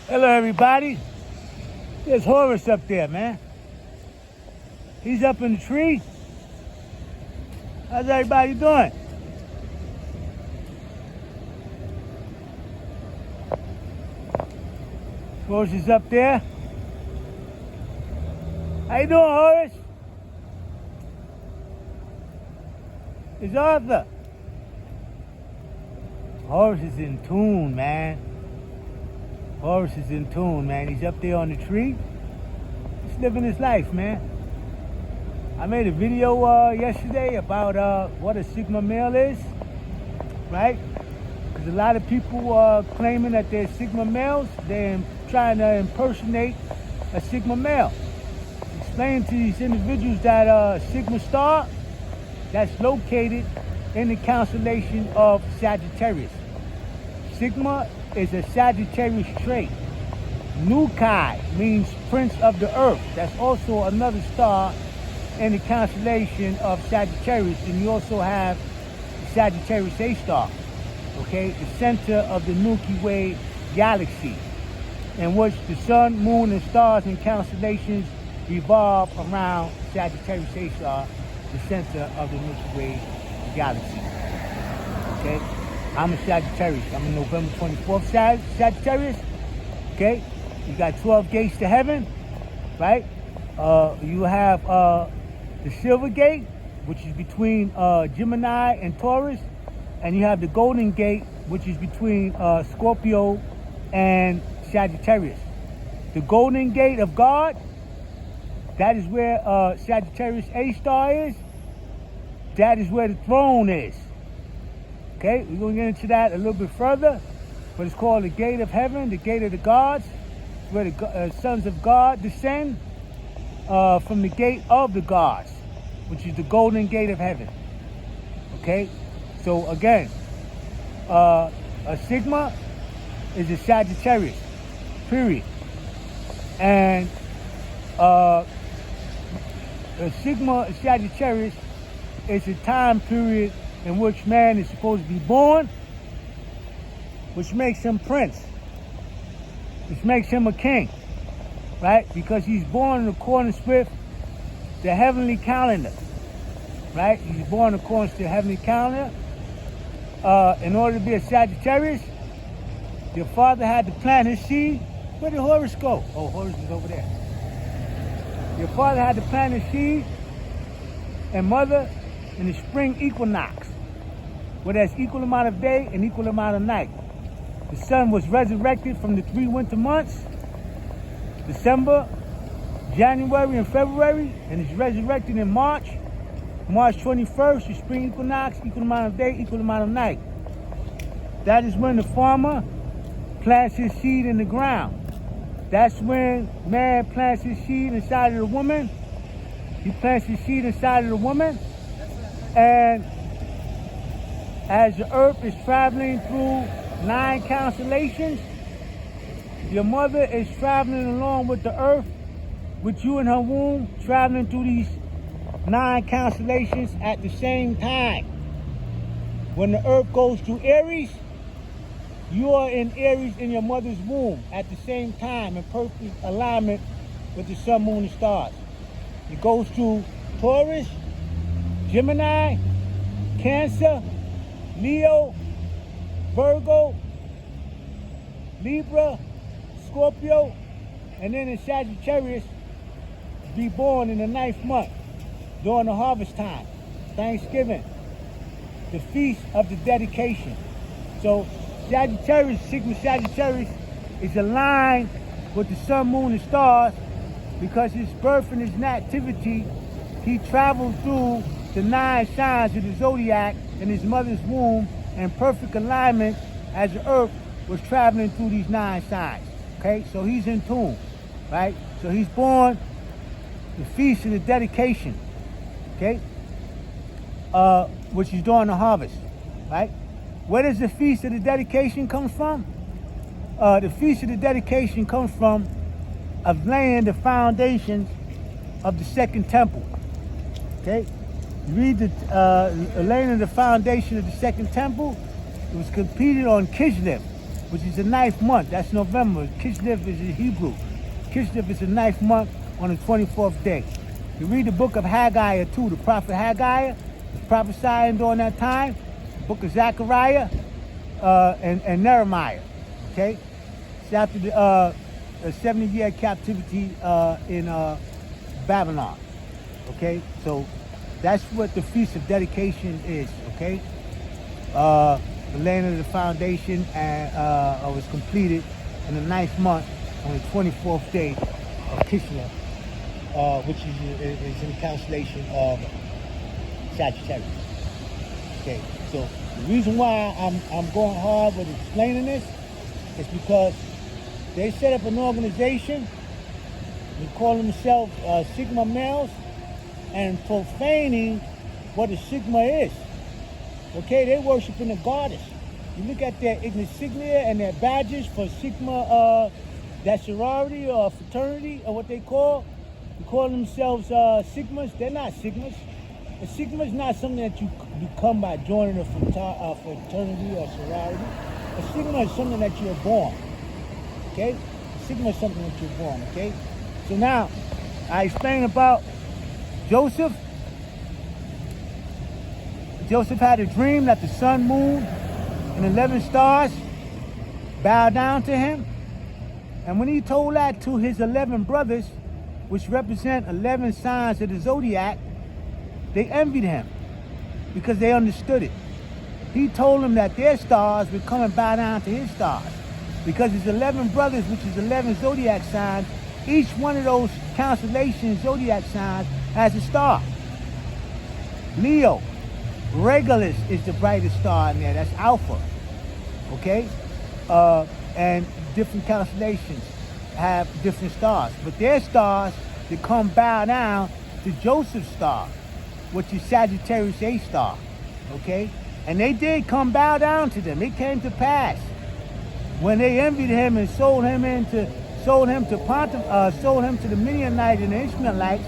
Hello, everybody. There's Horus up there, man. He's up in the tree. How's everybody doing? Horus is up there. How you doing, Horus? It's Arthur. Horus is in tune, man. Horus is in tune, man. He's up there on the tree. He's living his life, man. I made a video yesterday about what a Sigma male is, right? Because a lot of people claiming that they're Sigma males. They're trying to impersonate a Sigma male. Explain to these individuals that Sigma star, that's located in the constellation of Sagittarius. Sigma is a Sagittarius trait. Nunki means Prince of the Earth. That's also another star in the constellation of Sagittarius. And you also have the Sagittarius A star, okay? The center of the Milky Way galaxy, in which the sun, moon, and stars and constellations revolve around Sagittarius A star, the center of the Milky Way galaxy, okay? I'm a Sagittarius. I'm a November 24th Sagittarius. Okay? You got 12 gates to heaven, right? You have the Silver Gate, which is between Gemini and Taurus. And you have the Golden Gate, which is between Scorpio and Sagittarius. The Golden Gate of God, that is where Sagittarius A star is. That is where the throne is. Okay, we're going to get into that a little bit further, but it's called the Gate of Heaven, the Gate of the Gods, where the sons of God descend from the Gate of the Gods, which is the Golden Gate of Heaven. Okay, so again, a Sigma is a Sagittarius, period. And a Sigma, a Sagittarius, is a time period in which man is supposed to be born, which makes him prince, which makes him a king, right? Because he's born in accordance with the heavenly calendar, right? He's born in accordance to the heavenly calendar. In order to be a Sagittarius, your father had to plant his seed. Where did Horus go? Oh, Horus is over there. Your father had to plant his seed, and mother in the spring equinox, where there's equal amount of day and equal amount of night. The sun was resurrected from the 3 winter months, December, January, and February, and it's resurrected in March. March 21st, the spring equinox, equal amount of day, equal amount of night. That is when the farmer plants his seed in the ground. That's when man plants his seed inside of the woman. He plants his seed inside of the woman. And as the earth is traveling through 9 constellations, your mother is traveling along with the earth, with you in her womb, traveling through these 9 constellations at the same time. When the earth goes through Aries, you are in Aries in your mother's womb at the same time, in perfect alignment with the sun, moon, and stars. It goes through Taurus, Gemini, Cancer, Leo, Virgo, Libra, Scorpio, and then in Sagittarius, be born in the 9th month during the harvest time, Thanksgiving, the feast of the dedication. So Sagittarius, Sigma Sagittarius, is aligned with the sun, moon, and stars because his birth and his nativity, he traveled through the 9 signs of the zodiac in his mother's womb in perfect alignment as the earth was traveling through these 9 signs. Okay, so he's in tune, right? So he's born the feast of the dedication, okay, which is during the harvest, right? Where does the feast of the dedication come from? The feast of the dedication comes from of laying the foundations of the second temple, okay? You read the laying of the foundation of the second temple. It was completed on Kislev, which is the 9th month. That's November. Kislev is in Hebrew. Kislev is the 9th month on the 24th day. You read the book of Haggai too. The prophet Haggai was prophesying during that time. The book of Zechariah and Nehemiah. Okay? It's after the 70-year captivity in Babylon. Okay? So that's what the Feast of Dedication is. Okay? The laying of the foundation was completed in the 9th month on the 24th day of Kislev, which is in the constellation of Sagittarius. Okay, so the reason why I'm going hard with explaining this is because they set up an organization. They call themselves Sigma males and profaning what a Sigma is. Okay, they worshiping the goddess. You look at their insignia and their badges for Sigma, that sorority or fraternity or what they call themselves Sigmas. They're not Sigmas. A Sigma is not something that you become by joining a fraternity or sorority. A Sigma is something that you're born. Okay? A Sigma is something that you're born. Okay? So now, I explained about Joseph. Joseph had a dream that the sun, moon, and 11 stars bowed down to him. And when he told that to his 11 brothers, which represent 11 signs of the zodiac, they envied him because they understood it. He told them that their stars would come and bow down to his stars because his 11 brothers, which is 11 zodiac signs, each one of those constellation zodiac signs has a star. Leo, Regulus is the brightest star in there. That's Alpha. Okay? And different constellations have different stars. But their stars, they come bow down to Joseph's star, which is Sagittarius A star. Okay? And they did come bow down to them. It came to pass. When they envied him and sold him to the Midianites and the Ishmaelites,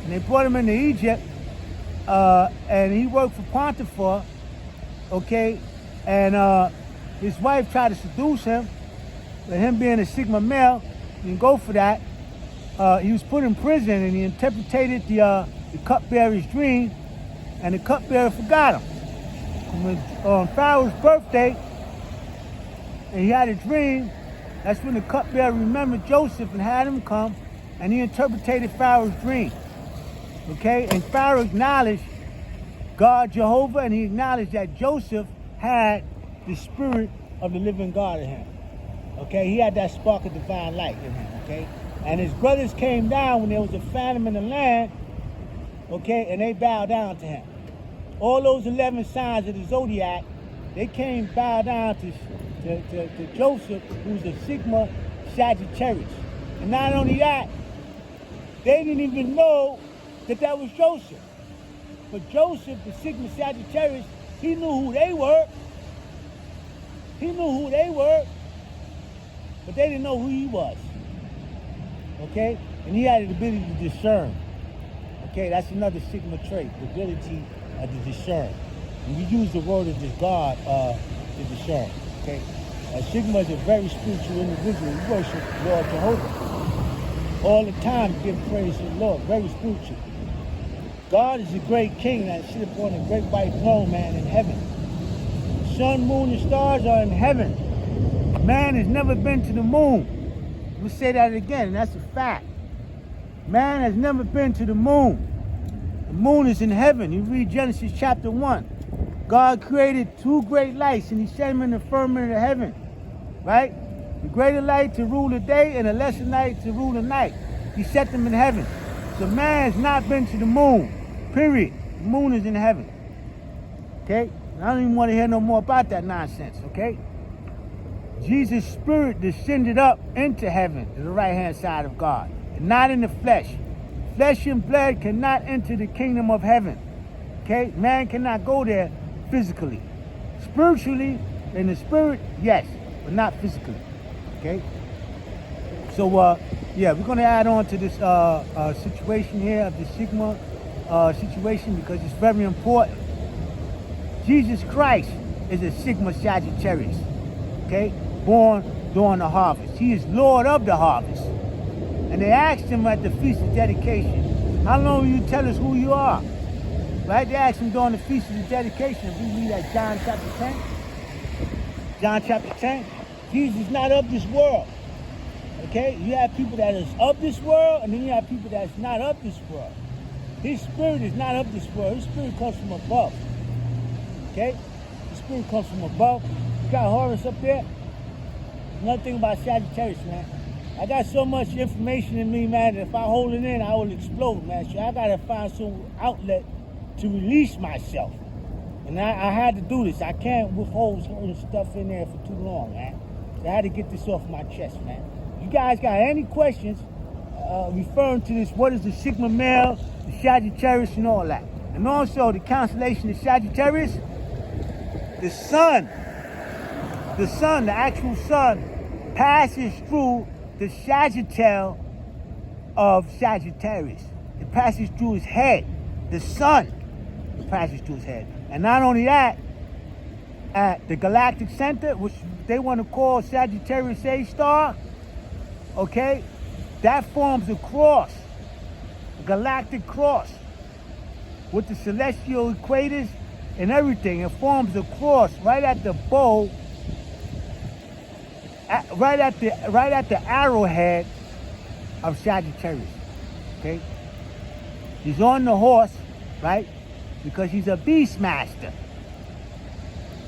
and they brought him into Egypt, and he worked for Potiphar, okay, and his wife tried to seduce him, but him being a Sigma male, he didn't go for that. He was put in prison, and he interpreted the cupbearer's dream, and the cupbearer forgot him. On Pharaoh's birthday, and he had a dream, that's when the cupbearer remembered Joseph and had him come, and he interpreted Pharaoh's dream. Okay, and Pharaoh acknowledged God Jehovah, and he acknowledged that Joseph had the spirit of the living God in him. Okay, he had that spark of divine light in him. Okay, and his brothers came down when there was a famine in the land. Okay, and they bowed down to him. All those 11 signs of the zodiac, they came bow down to Joseph, who's a Sigma Sagittarius. And not only that, they didn't even know that was Joseph. But Joseph, the Sigma Sagittarius, he knew who they were. But they didn't know who he was. Okay? And he had the ability to discern. Okay, that's another Sigma trait, the ability to discern. And we use the word of this God to discern. Okay? Sigma is a very spiritual individual. He worships Lord Jehovah. All the time, give praise to the Lord. Very spiritual. God is a great king that sits upon a great white throne, man, in heaven. The sun, moon, and stars are in heaven. Man has never been to the moon. We'll say that again, and that's a fact. Man has never been to the moon. The moon is in heaven. You read Genesis chapter 1. God created two great lights, and he set them in the firmament of heaven. Right? The greater light to rule the day, and the lesser light to rule the night. He set them in heaven. So man has not been to the moon. Period. The moon is in heaven. Okay? I don't even want to hear no more about that nonsense, okay? Jesus' spirit descended up into heaven to the right-hand side of God, and not in the flesh. Flesh and blood cannot enter the kingdom of heaven. Okay? Man cannot go there physically. Spiritually, in the spirit, yes, but not physically. Okay? So, yeah, we're going to add on to this situation here of the Sigma situation because it's very important. Jesus Christ is a Sigma Sagittarius. Okay? born during the harvest. He is Lord of the harvest. And they asked him at the Feast of Dedication, how long will you tell us who you are? Right? They asked him during the Feast of Dedication. If we read at John chapter 10. John chapter 10. Jesus is not of this world. Okay? You have people that is of this world, and then you have people that's not of this world. His spirit is not of this world. His spirit comes from above. Okay? His spirit comes from above. You got Horus up there. Another thing about Sagittarius, man. I got so much information in me, man, that if I hold it in, I will explode, man. So I gotta find some outlet to release myself. And I had to do this. I can't withhold certain stuff in there for too long, man. So I had to get this off my chest, man. You guys got any questions referring to this, what is the Sigma male, the Sagittarius, and all that? And also the constellation of Sagittarius, the sun, the actual sun, passes through the Sagittal of Sagittarius. It passes through his head. The sun passes through his head. And not only that, at the galactic center, which they want to call Sagittarius A star, okay, that forms a cross, a galactic cross, with the celestial equators and everything. It forms a cross right at the bow, right at the arrowhead of Sagittarius. Okay, he's on the horse, right? Because he's a beast master.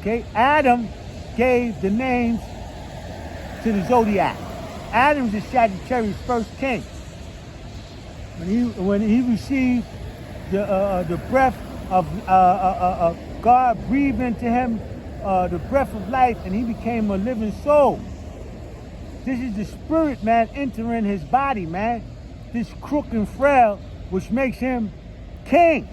Okay, Adam gave the names to the zodiac. Adam is Sagittarius' first king. When he received the breath of God, breathed into him the breath of life, and he became a living soul. This is the spirit, man, entering his body, man. This crook and frail, which makes him king.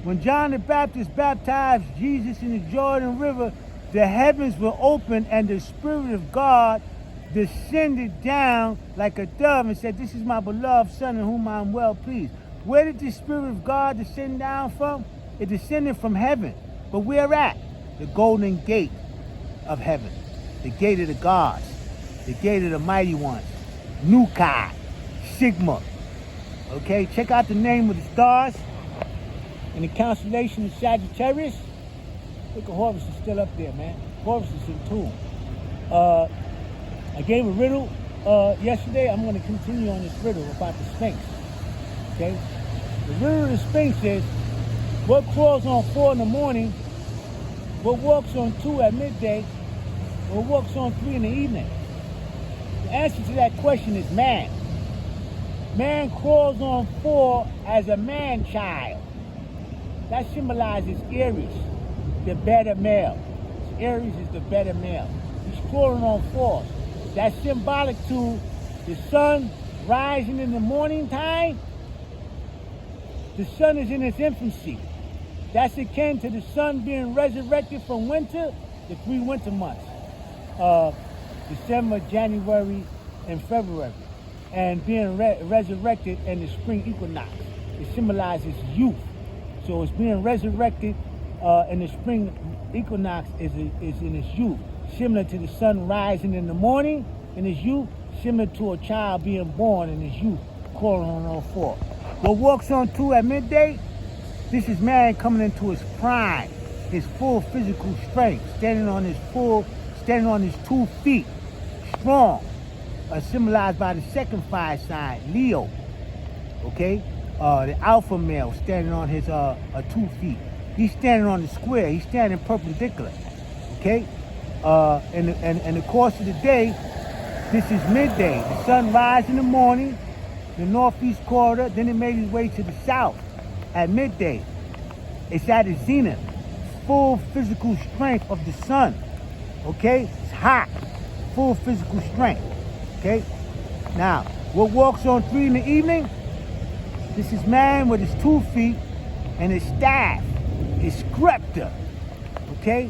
When John the Baptist baptized Jesus in the Jordan River, the heavens were opened and the Spirit of God descended down like a dove and said, "This is my beloved Son in whom I am well pleased." Where did the Spirit of God descend down from? It descended from heaven. But where at? The Golden Gate of heaven. The gate of the gods. The gate of the mighty ones. Nunki. Sigma. Okay, check out the name of the stars in the constellation of Sagittarius. Look at Horus is still up there, man. Horus is in tune. I gave a riddle yesterday. I'm going to continue on this riddle about the Sphinx. Okay? The riddle of the Sphinx is, what crawls on 4 in the morning, what walks on 2 at midday, what walks on 3 in the evening? The answer to that question is man. Man crawls on 4 as a man-child. That symbolizes Aries, the better male. Aries is the better male. He's crawling on 4s. That's symbolic to the sun rising in the morning time. The sun is in its infancy. That's akin to the sun being resurrected from winter, the 3 winter months, December, January, and February, and being resurrected in the spring equinox. It symbolizes youth. So it's being resurrected in the spring equinox is in its youth, similar to the sun rising in the morning in its youth, similar to a child being born in his youth, crawling on all 4. What walks on 2 at midday? This is man coming into his prime, his full physical strength, standing on his 2 feet, strong, symbolized by the second fire sign, Leo. Okay, the alpha male standing on his 2 feet. He's standing on the square. He's standing perpendicular. Okay, in the course of the day, this is midday. The sun rises in the morning, the northeast quarter, then it made its way to the south at midday. It's at its zenith, full physical strength of the sun. Okay, it's hot, full physical strength. Okay, now what walks on 3 in the evening? This is man with his 2 feet and his staff, his scepter. Okay,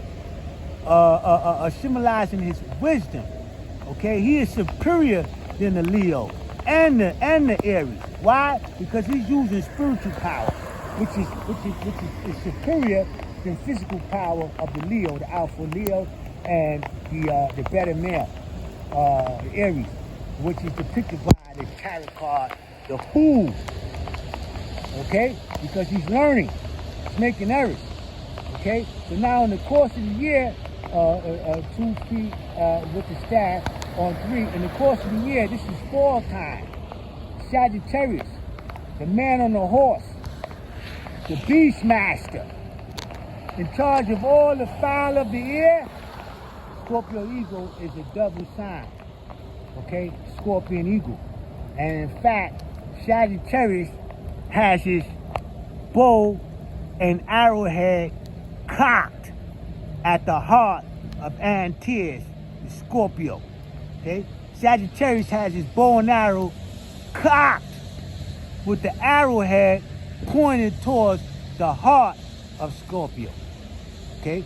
symbolizing his wisdom. Okay, he is superior than the Leo and the Aries. Why? Because he's using spiritual power, which is superior than physical power of the Leo, the Alpha Leo, and the better male, Aries, which is depicted by the tarot card, the Fool. Okay? Because he's learning. He's making errors. Okay? So now in the course of the year, 2 feet with the staff on 3, in the course of the year, this is fall time. Sagittarius, the man on the horse, the beast master, in charge of all the fowl of the air. Scorpio eagle is a double sign. Okay? Scorpion eagle. And in fact, Sagittarius has his bow and arrowhead cocked at the heart of Antares, the Scorpio. Okay? Sagittarius has his bow and arrow cocked with the arrowhead pointed towards the heart of Scorpio. Okay?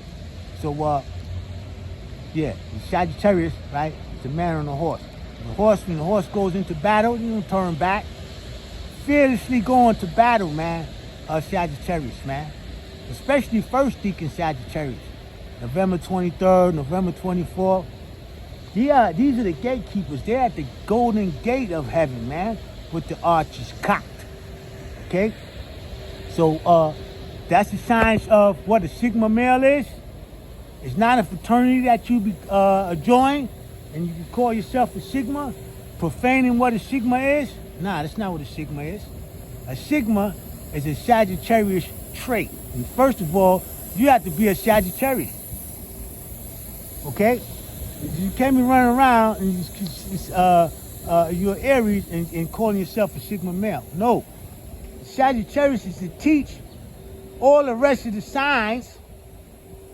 So, yeah, Sagittarius, right? It's a man on a horse. When the horse goes into battle, you don't turn back. Fearlessly going to battle, man, Sagittarius, man. Especially first deacon Sagittarius. November 23rd, November 24th. Yeah, these are the gatekeepers. They're at the Golden Gate of heaven, man, with the arches cocked. Okay? So, that's the signs of what a Sigma male is. It's not a fraternity that you join, and you can call yourself a Sigma, profaning what a Sigma is. Nah, that's not what a Sigma is. A Sigma is a Sagittarius trait. And first of all, you have to be a Sagittarius. Okay? You can't be running around and you're Aries and calling yourself a Sigma male. No. Sagittarius is to teach all the rest of the signs,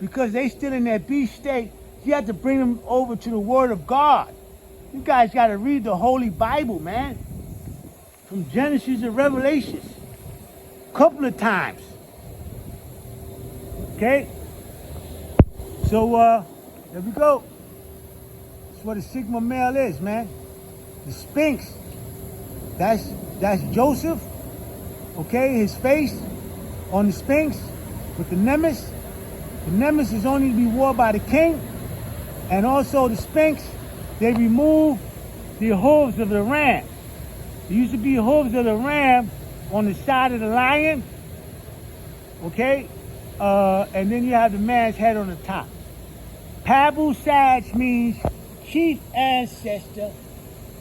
because they still in that beast state. You have to bring them over to the Word of God. You guys got to read the Holy Bible, man. From Genesis to Revelations. A couple of times. Okay? So, there we go. That's what a Sigma male is, man. The Sphinx. That's Joseph. Okay? His face on the Sphinx with the Nemesis. The Nemesis is only to be worn by the king. And also the Sphinx, they remove the hooves of the ram. There used to be hooves of the ram on the side of the lion. Okay? And then you have the man's head on the top. Pabu Sag means chief ancestor.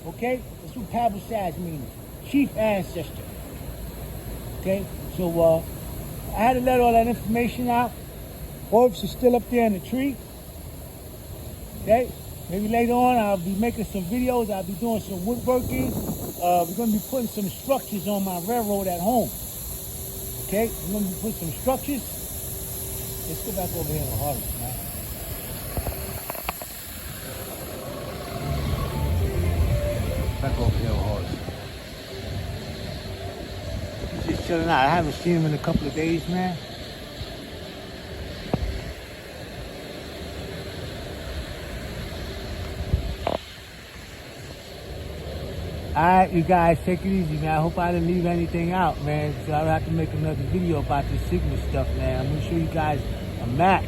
Okay? That's what Pabu Sag means. Chief ancestor. Okay? So, I had to let all that information out. Horus is still up there in the tree. Okay? Maybe later on I'll be making some videos. I'll be doing some woodworking. We're going to be putting some structures on my railroad at home. Okay? We're going to be putting some structures. Let's go back over here to Horus, man. Back over here to Horus. He's just chilling out. I haven't seen him in a couple of days, man. Alright, you guys, take it easy, man. I hope I didn't leave anything out, man. So I'll have to make another video about this Sigma stuff, man. I'm going to show you guys a map